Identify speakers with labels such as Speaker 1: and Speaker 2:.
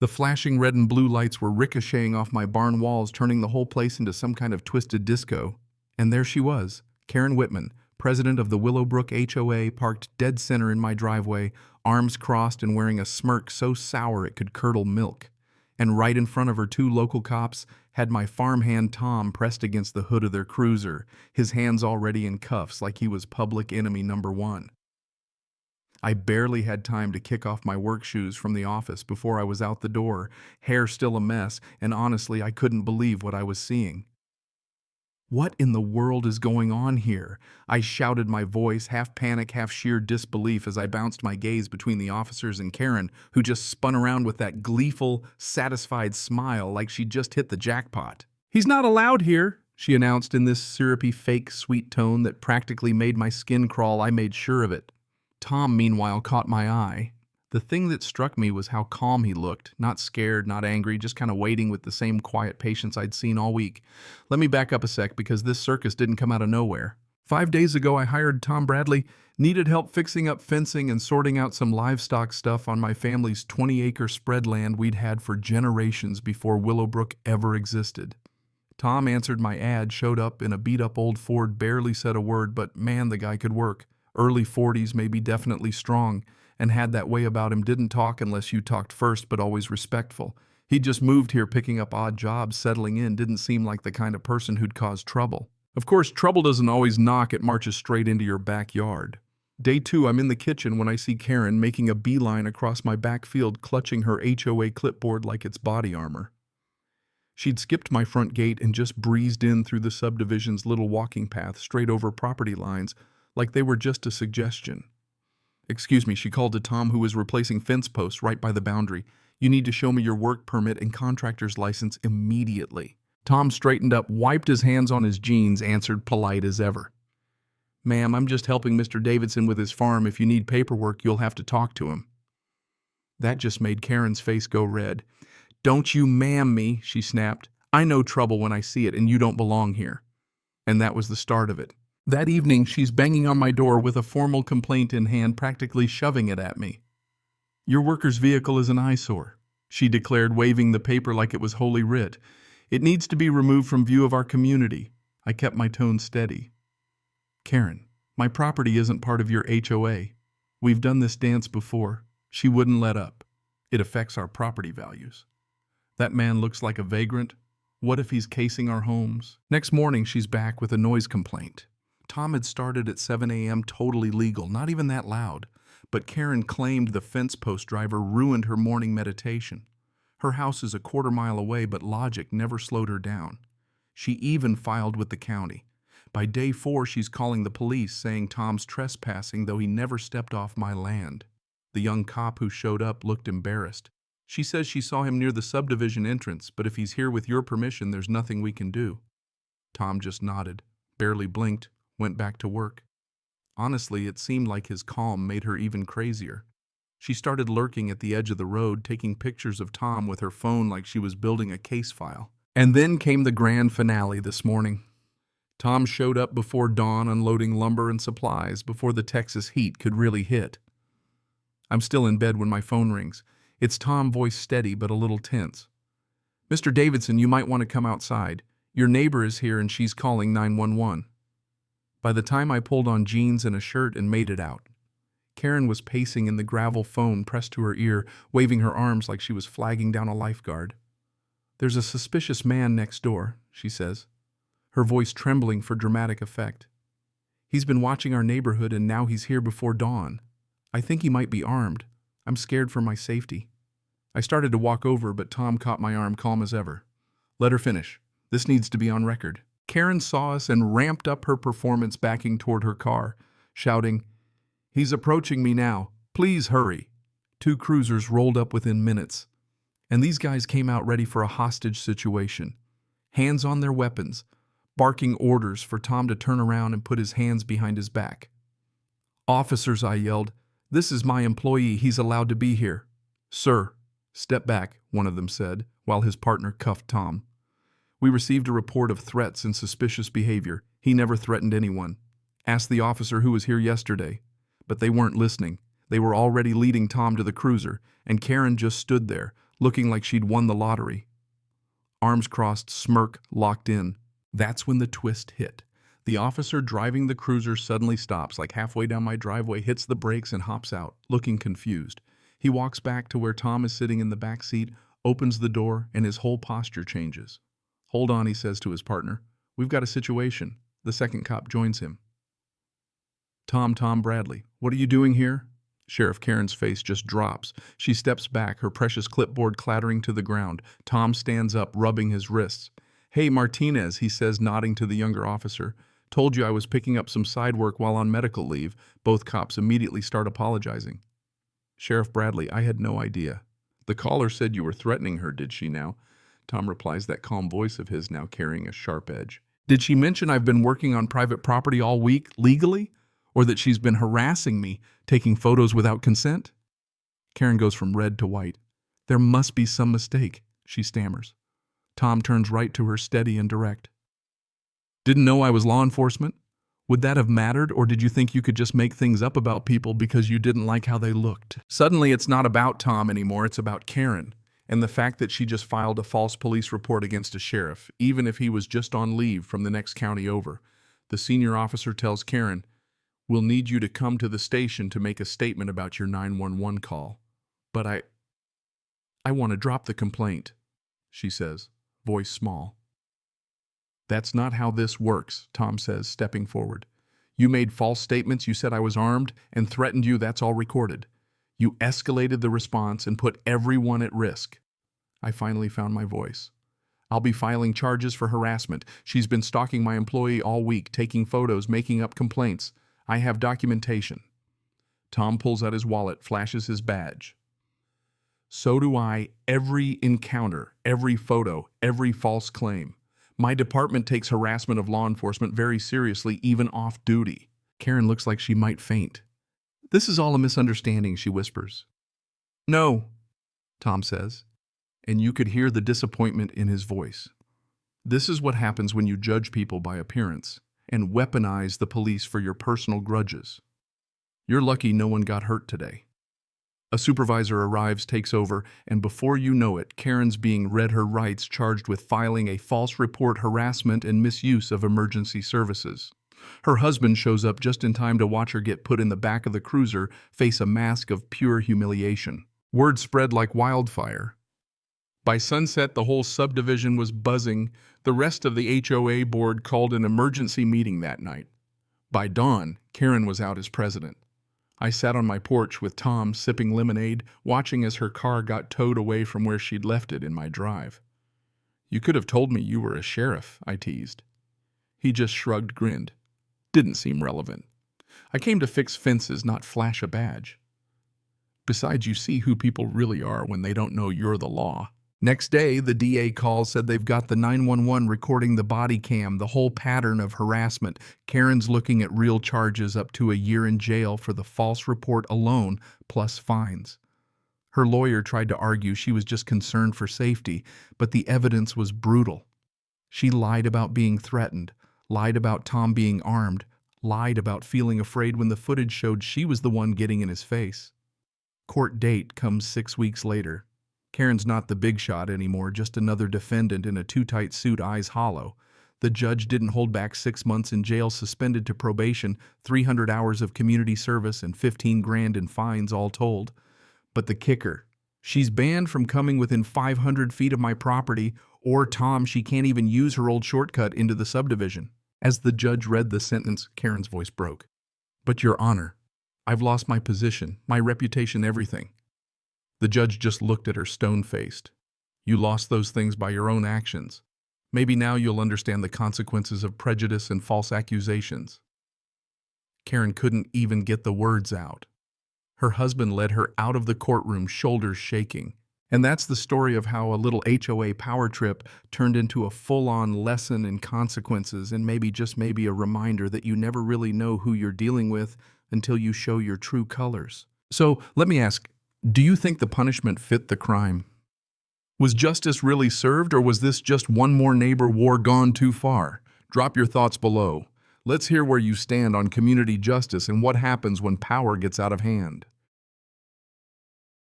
Speaker 1: The flashing red and blue lights were ricocheting off my barn walls, turning the whole place into some kind of twisted disco. And there she was, Karen Whitman, president of the Willowbrook HOA, parked dead center in my driveway, arms crossed and wearing a smirk so sour it could curdle milk. And right in front of her, two local cops had my farmhand Tom pressed against the hood of their cruiser, his hands already in cuffs like he was public enemy number one. I barely had time to kick off my work shoes from the office before I was out the door, hair still a mess, and honestly, I couldn't believe what I was seeing. What in the world is going on here? I shouted, my voice half panic, half sheer disbelief, as I bounced my gaze between the officers and Karen, who just spun around with that gleeful, satisfied smile like she'd just hit the jackpot. "He's not allowed here," she announced in this syrupy, fake, sweet tone that practically made my skin crawl. I made sure of it. Tom, meanwhile, caught my eye. The thing that struck me was how calm he looked, not scared, not angry, just kind of waiting with the same quiet patience I'd seen all week. Let me back up a sec, because this circus didn't come out of nowhere. 5 days ago, I hired Tom Bradley, needed help fixing up fencing and sorting out some livestock stuff on my family's 20-acre spread land we'd had for generations before Willowbrook ever existed. Tom answered my ad, showed up in a beat-up old Ford, barely said a word, but man, the guy could work. Early 40s, maybe, definitely strong, and had that way about him, didn't talk unless you talked first, but always respectful. He'd just moved here picking up odd jobs, settling in, didn't seem like the kind of person who'd cause trouble. Of course, trouble doesn't always knock, it marches straight into your backyard. Day 2, I'm in the kitchen when I see Karen making a beeline across my backfield, clutching her HOA clipboard like it's body armor. She'd skipped my front gate and just breezed in through the subdivision's little walking path, straight over property lines, like they were just a suggestion. "Excuse me," she called to Tom, who was replacing fence posts right by the boundary. "You need to show me your work permit and contractor's license immediately." Tom straightened up, wiped his hands on his jeans, answered polite as ever. "Ma'am, I'm just helping Mr. Davidson with his farm. If you need paperwork, you'll have to talk to him." That just made Karen's face go red. "Don't you ma'am me," she snapped. "I know trouble when I see it, and you don't belong here." And that was the start of it. That evening, she's banging on my door with a formal complaint in hand, practically shoving it at me. "Your worker's vehicle is an eyesore," she declared, waving the paper like it was holy writ. "It needs to be removed from view of our community." I kept my tone steady. "Karen, my property isn't part of your HOA. We've done this dance before." She wouldn't let up. "It affects our property values. That man looks like a vagrant. What if he's casing our homes?" Next morning, she's back with a noise complaint. Tom had started at 7 a.m., totally legal, not even that loud. But Karen claimed the fence post driver ruined her morning meditation. Her house is a quarter-mile away, but logic never slowed her down. She even filed with the county. By day 4, she's calling the police, saying Tom's trespassing, though he never stepped off my land. The young cop who showed up looked embarrassed. She says she saw him near the subdivision entrance, but if he's here with your permission, there's nothing we can do. Tom just nodded, barely blinked, went back to work. Honestly, it seemed like his calm made her even crazier. She started lurking at the edge of the road, taking pictures of Tom with her phone like she was building a case file. And then came the grand finale this morning. Tom showed up before dawn, unloading lumber and supplies, before the Texas heat could really hit. I'm still in bed when my phone rings. It's Tom, voice steady but a little tense. "Mr. Davidson, you might want to come outside. Your neighbor is here and she's calling 911. By the time I pulled on jeans and a shirt and made it out, Karen was pacing in the gravel, phone pressed to her ear, waving her arms like she was flagging down a lifeguard. "There's a suspicious man next door," she says, her voice trembling for dramatic effect. "He's been watching our neighborhood and now he's here before dawn. I think he might be armed. I'm scared for my safety." I started to walk over, but Tom caught my arm, calm as ever. "Let her finish. This needs to be on record." Karen saw us and ramped up her performance, backing toward her car, shouting, "He's approaching me now. Please hurry." 2 cruisers rolled up within minutes, and these guys came out ready for a hostage situation. Hands on their weapons, barking orders for Tom to turn around and put his hands behind his back. "Officers," I yelled, "this is my employee. He's allowed to be here." "Sir, step back," one of them said, while his partner cuffed Tom. "We received a report of threats and suspicious behavior. He never threatened anyone. Ask the officer who was here yesterday." But they weren't listening. They were already leading Tom to the cruiser, and Karen just stood there, looking like she'd won the lottery. Arms crossed, smirk locked in. That's when the twist hit. The officer driving the cruiser suddenly stops, like halfway down my driveway, hits the brakes and hops out, looking confused. He walks back to where Tom is sitting in the back seat, opens the door, and his whole posture changes. "Hold on," he says to his partner. "We've got a situation." The second cop joins him. Tom Bradley, "What are you doing here?" Sheriff Karen's face just drops. She steps back, her precious clipboard clattering to the ground. Tom stands up, rubbing his wrists. "Hey, Martinez," he says, nodding to the younger officer. "Told you I was picking up some side work while on medical leave." Both cops immediately start apologizing. "Sheriff Bradley, I had no idea." "The caller said you were threatening her, did she now?" Tom replies, that calm voice of his now carrying a sharp edge. "Did she mention I've been working on private property all week, legally? Or that she's been harassing me, taking photos without consent?" Karen goes from red to white. "There must be some mistake," she stammers. Tom turns right to her, steady and direct. "Didn't know I was law enforcement? Would that have mattered, or did you think you could just make things up about people because you didn't like how they looked?" Suddenly, it's not about Tom anymore, it's about Karen, and the fact that she just filed a false police report against a sheriff, even if he was just on leave from the next county over. The senior officer tells Karen, "We'll need you to come to the station to make a statement about your 911 call. But I want to drop the complaint," she says, voice small. "That's not how this works," Tom says, stepping forward. "You made false statements, you said I was armed, and threatened you, that's all recorded. You escalated the response and put everyone at risk." I finally found my voice. "I'll be filing charges for harassment. She's been stalking my employee all week, taking photos, making up complaints. I have documentation." Tom pulls out his wallet, flashes his badge. "So do I. Every encounter, every photo, every false claim. My department takes harassment of law enforcement very seriously, even off duty." Karen looks like she might faint. "This is all a misunderstanding," she whispers. "No," Tom says, and you could hear the disappointment in his voice. "This is what happens when you judge people by appearance and weaponize the police for your personal grudges. You're lucky no one got hurt today." A supervisor arrives, takes over, and before you know it, Karen's being read her rights, charged with filing a false report, harassment, and misuse of emergency services. Her husband shows up just in time to watch her get put in the back of the cruiser, face a mask of pure humiliation. Word spread like wildfire. By sunset, the whole subdivision was buzzing. The rest of the HOA board called an emergency meeting that night. By dawn, Karen was out as president. I sat on my porch with Tom, sipping lemonade, watching as her car got towed away from where she'd left it in my drive. "You could have told me you were a sheriff," I teased. He just shrugged, grinned. Didn't seem relevant. "I came to fix fences, not flash a badge. Besides, you see who people really are when they don't know you're the law." Next day, the DA calls, said they've got the 911 recording the body cam, the whole pattern of harassment. Karen's looking at real charges, up to a year in jail for the false report alone, plus fines. Her lawyer tried to argue she was just concerned for safety, but the evidence was brutal. She lied about being threatened, lied about Tom being armed, lied about feeling afraid when the footage showed she was the one getting in his face. Court date comes 6 weeks later. Karen's not the big shot anymore, just another defendant in a too-tight suit, eyes hollow. The judge didn't hold back 6 months in jail, suspended to probation, 300 hours of community service, and 15 grand in fines all told. But the kicker, she's banned from coming within 500 feet of my property, or Tom, she can't even use her old shortcut into the subdivision. As the judge read the sentence, Karen's voice broke. "But Your Honor, I've lost my position, my reputation, everything." The judge just looked at her stone-faced. "You lost those things by your own actions. Maybe now you'll understand the consequences of prejudice and false accusations." Karen couldn't even get the words out. Her husband led her out of the courtroom, shoulders shaking. And that's the story of how a little HOA power trip turned into a full-on lesson in consequences, and maybe, just maybe, a reminder that you never really know who you're dealing with until you show your true colors. So let me ask, do you think the punishment fit the crime? Was justice really served, or was this just one more neighbor war gone too far? Drop your thoughts below. Let's hear where you stand on community justice and what happens when power gets out of hand.